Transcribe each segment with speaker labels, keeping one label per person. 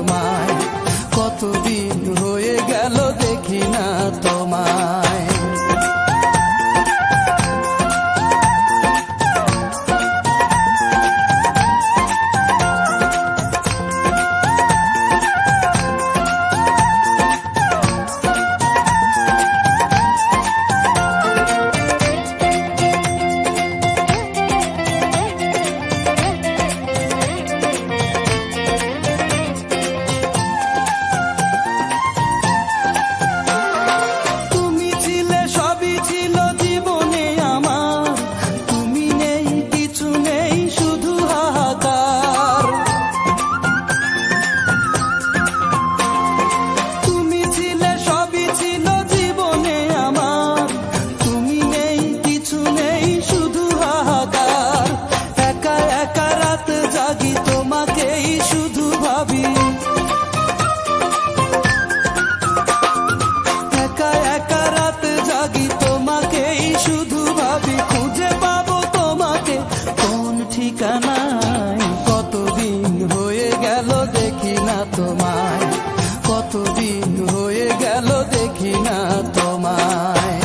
Speaker 1: তোমায়, কতদিন হয়ে গেল দেখি না তোমায়। কতদিন হয়ে গেল দেখি না তোমায়, কতদিন হয়ে গেল দেখি না তোমায়।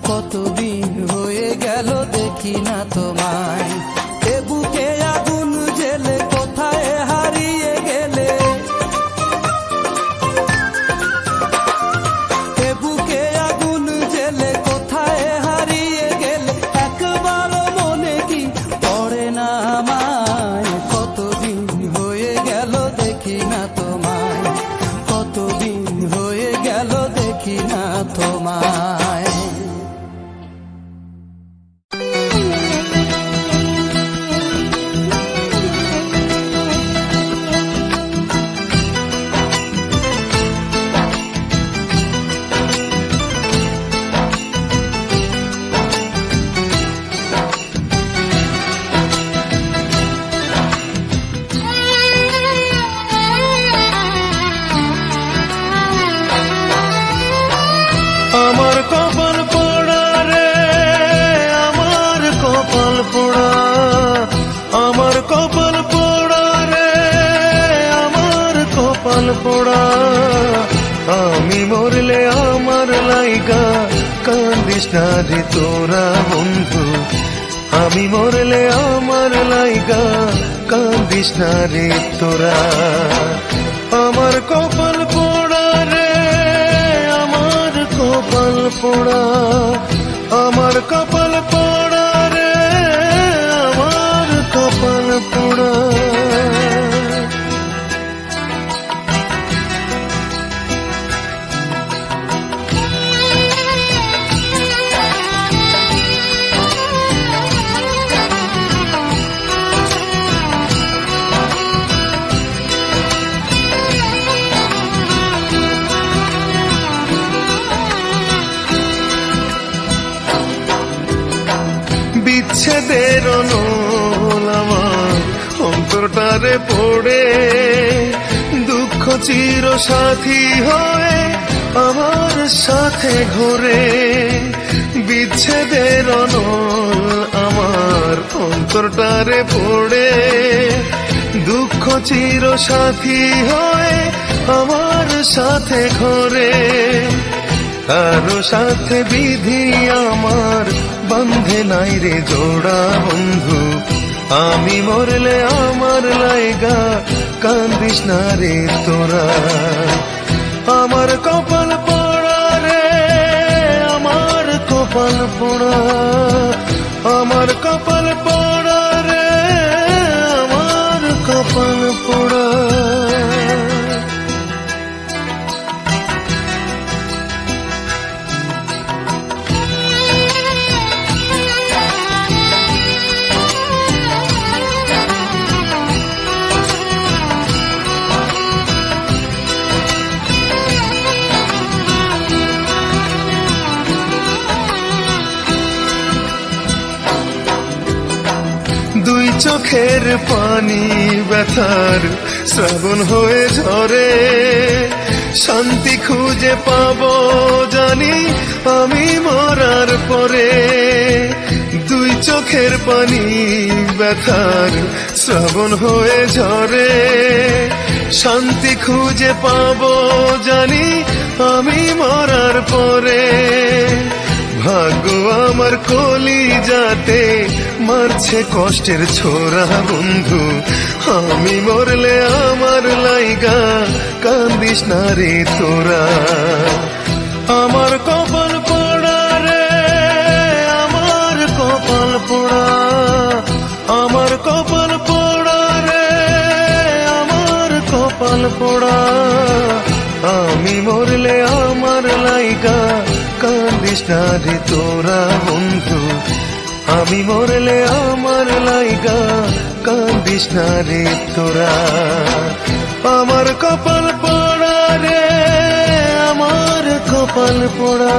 Speaker 1: কতদিন হয়ে গেল দেখি না তোমায়, এ বুকে আগুন জেলে কোথায় হারিয়ে গেলে, এ বুকে আগুন জেলে কোথায় হারিয়ে গেলে, একবার মনে কি পড়ে না আমায়। কতদিন হয়ে গেল দেখি না তোমায়, কতদিন হয়ে গেল দেখি না তোমায়।
Speaker 2: আমার কপাল পোড়া রে, আমার কপাল পোড়া, আমার কপাল পোড়া রে, আমার কপাল পোড়া। আমি মরলে আমার লাইগা কান্দিস না রে তোরা বন্ধু, আমি মরলে আমার লাইগা কান্দিস না রে তোরা। আমার কপাল পোড়া রে, আমার কপাল পোড়া, আমার কপাল পোড়া রে, আমার কপাল পোড়া। বিচ্ছেদের অনল আমার অন্তরটারে পড়ে, দুঃখ চির সাথী হয়ে আমার সাথে ঘোরে। বিচ্ছেদের অনল আমার অন্তরটারে পড়ে, দুঃখ চির সাথী হয়ে আমার সাথে ঘোরে। কারো সাথে বিধি আমার বন্ধে নাই রে জোড়া বন্ধু, আমি মরলে আমার লাইগা কান্দিস না রে তোরা। আমার কপাল পোড়া রে, আমার কপাল পোড়া, আমার কপাল পোড়া রে, আমার কপাল পোড়া। দুই চোখের পানি ব্যথার শ্রাবণ হয়ে ঝরে, শান্তি খুঁজে পাবো জানি আমি মরার পরে। দুই চোখের পানি ব্যথার শ্রাবণ হয়ে ঝরে, শান্তি খুঁজে পাবো জানি আমি মরার পরে। ভাগ্য আমার কলিজাতে মারছে কষ্টের ছোরা বন্ধু, আমি মরলে আমার লাইগা কান্দিস না রে তোরা। আমার কপাল পোড়া রে, আমার কপাল পোড়া, আমার কপাল পোড়া রে, আমার কপাল পোড়া। আমি মরলে আমার লাইগা কান্দিস না রে তোরা বন্ধু, আমি মরলে আমার লাইগা কান্দিস না রে তোরা। আমার কপাল পোড়া রে, আমার কপাল পোড়া,